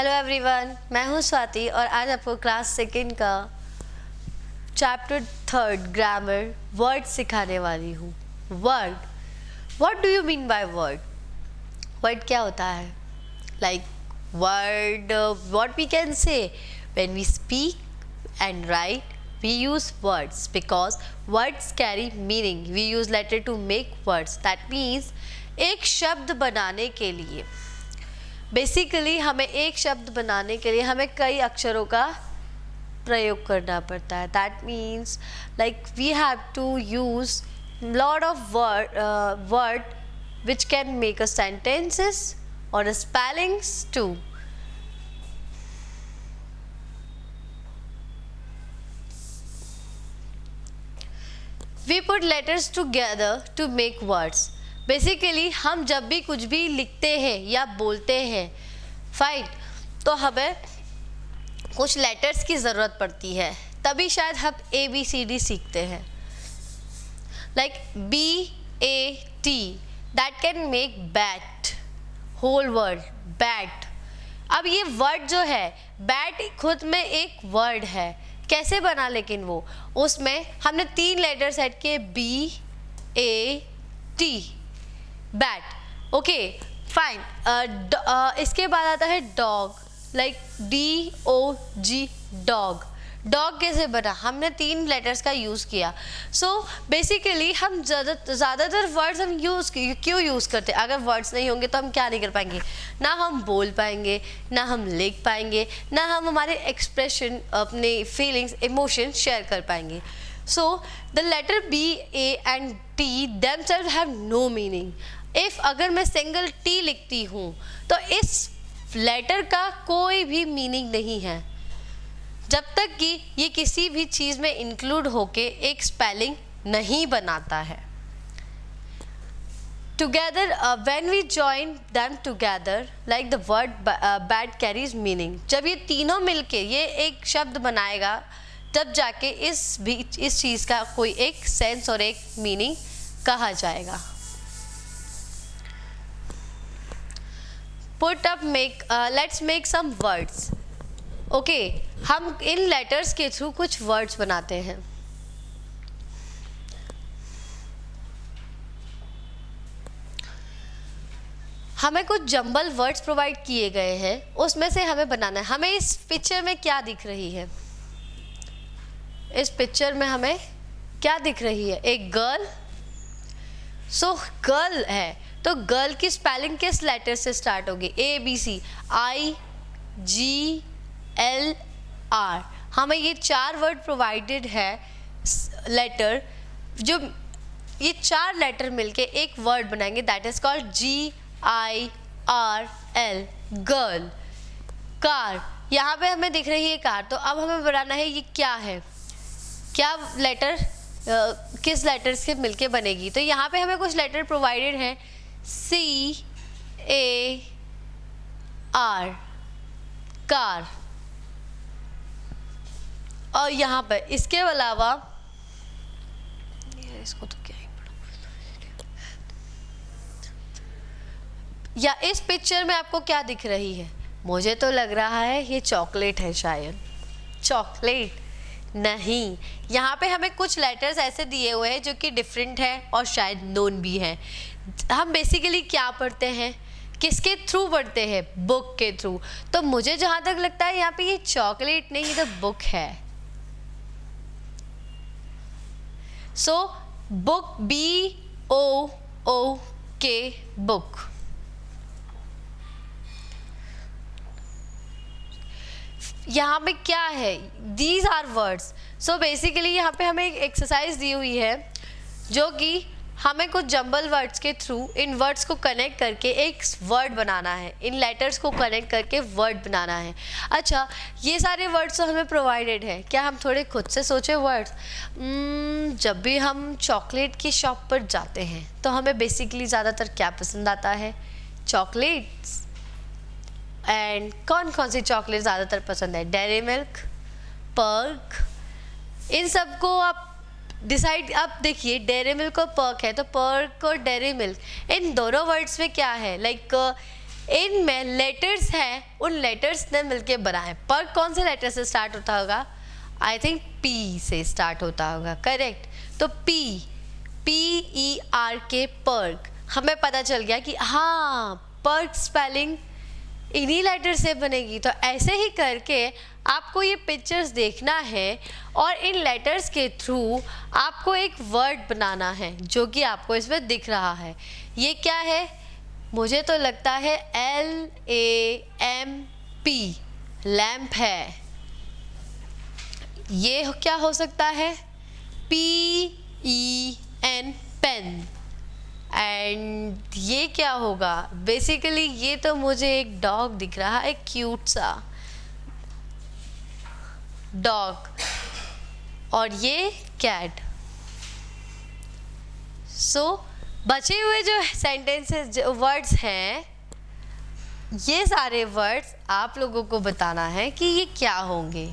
Hello everyone, मैं हूँ स्वाति और आज आपको क्लास सेकेंड का चैप्टर थर्ड ग्रामर वर्ड सिखाने वाली हूँ। Word, what do you mean by word? Word क्या होता है? Like word, what we can say when we speak and write we use words because words carry meaning. We use letter to make words. That means एक शब्द बनाने के लिए basically हमें एक शब्द बनाने के लिए हमें कई अक्षरों का प्रयोग करना पड़ता है. That means like we have to use lot of word which can make a sentences और spellings too. We put letters together to make words. Basically हम जब भी कुछ भी लिखते हैं या बोलते हैं फाइन, तो हमें कुछ लेटर्स की ज़रूरत पड़ती है, तभी शायद हम ABCD सीखते हैं. Like BAT, that can make bat, whole word bat. अब ये वर्ड जो है, बैट खुद में एक वर्ड है. कैसे बना? लेकिन वो उसमें हमने 3 लेटर्स ऐड किए, BAT, बैट. Okay fine. इसके बाद आता है dog, like DOG, dog. Dog कैसे बना? हमने 3 लेटर्स का यूज़ किया. सो बेसिकली हम ज़्यादातर वर्ड्स हम क्यों यूज़ करते हैं? अगर वर्ड्स नहीं होंगे तो हम क्या नहीं कर पाएंगे? ना हम बोल पाएंगे, ना हम लिख पाएंगे, ना हम हमारे एक्सप्रेशन, अपने फीलिंग्स, इमोशंस शेयर कर पाएंगे. So the letter B, A and T themselves have no meaning. If अगर मैं सिंगल T लिखती हूँ तो इस लेटर का कोई भी मीनिंग नहीं है जब तक कि ये किसी भी चीज़ में इंक्लूड होके एक स्पेलिंग नहीं बनाता है. Together, when we join them together, like the word bat carries meaning. जब ये तीनों मिलके ये एक शब्द बनाएगा तब जाके इस चीज़ का कोई एक सेंस और एक मीनिंग कहा जाएगा. Put up, make, let's make some words. Okay, हम इन लेटर्स के थ्रू कुछ वर्ड्स बनाते हैं. हमें कुछ जंबल वर्ड्स प्रोवाइड किए गए हैं, उसमें से हमें बनाना है. हमें इस पिक्चर में क्या दिख रही है? इस पिक्चर में हमें क्या दिख रही है? एक गर्ल. सो गर्ल है तो गर्ल की स्पेलिंग किस लेटर से स्टार्ट होगी? ABC, IGLR. हमें ये 4 वर्ड प्रोवाइडेड है लेटर, जो ये 4 लेटर मिलके एक वर्ड बनाएंगे. That is called GIRL, girl. Car, यहाँ पे हमें दिख रही है कार, तो अब हमें बनाना है ये क्या है, क्या लेटर किस लेटर से मिलके बनेगी. तो यहाँ पे हमें कुछ लेटर प्रोवाइडेड हैं, CAR, कार. और यहाँ पर इसके अलावा इसको तो क्या ही पढ़ा, या इस पिक्चर में आपको क्या दिख रही है? मुझे तो लग रहा है ये चॉकलेट है. शायद चॉकलेट नहीं. यहाँ पे हमें कुछ लेटर्स ऐसे दिए हुए हैं जो कि डिफरेंट है और शायद नोन भी हैं. हम बेसिकली क्या पढ़ते हैं, किसके थ्रू पढ़ते हैं? बुक के थ्रू. तो मुझे जहाँ तक लगता है यहाँ पे ये चॉकलेट नहीं, तो बुक है. So book, BOOK, book. यहाँ पे क्या है? These are words. So basically यहाँ पे हमें एक एक्सरसाइज दी हुई है जो कि हमें कुछ जंबल वर्ड्स के थ्रू इन वर्ड्स को कनेक्ट करके एक वर्ड बनाना है. इन लेटर्स को कनेक्ट करके वर्ड बनाना है. अच्छा, ये सारे वर्ड्स तो हमें प्रोवाइडेड है. क्या हम थोड़े खुद से सोचे वर्ड्स? जब भी हम चॉकलेट की शॉप पर जाते हैं तो हमें बेसिकली ज़्यादातर क्या पसंद आता है? चॉकलेट्स. एंड कौन कौन सी चॉकलेट ज़्यादातर पसंद है? Dairy milk, Perk. इन सबको आप डिसाइड, अब देखिए डेयरी मिल्क और पर्क है, तो पर्क और डेयरी मिल्क इन दोनों वर्ड्स में क्या है? लाइक इनमें लेटर्स हैं, उन लेटर्स ने मिलके बनाए। पर्क कौन से लेटर से स्टार्ट होता होगा? आई थिंक पी से स्टार्ट होता होगा, करेक्ट। तो PERK पर्क, हमें पता चल गया कि हाँ पर्क स्पेलिंग इन्हीं लेटर से बनेगी। तो ऐसे ही करके आपको ये पिक्चर्स देखना है और इन लेटर्स के थ्रू आपको एक वर्ड बनाना है जो कि आपको इसमें दिख रहा है। ये क्या है? मुझे तो लगता है LAMP, लैम्प है। ये क्या हो सकता है? PEN, pen. एंड ये क्या होगा? बेसिकली ये तो मुझे एक डॉग दिख रहा है, क्यूट सा डॉग, और ये कैट। सो बचे हुए जो सेंटेंसेस, जो वर्ड्स हैं, ये सारे वर्ड्स आप लोगों को बताना है कि ये क्या होंगे।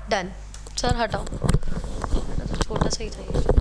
डन। सर हटाओ, छोटा सा ही था ये।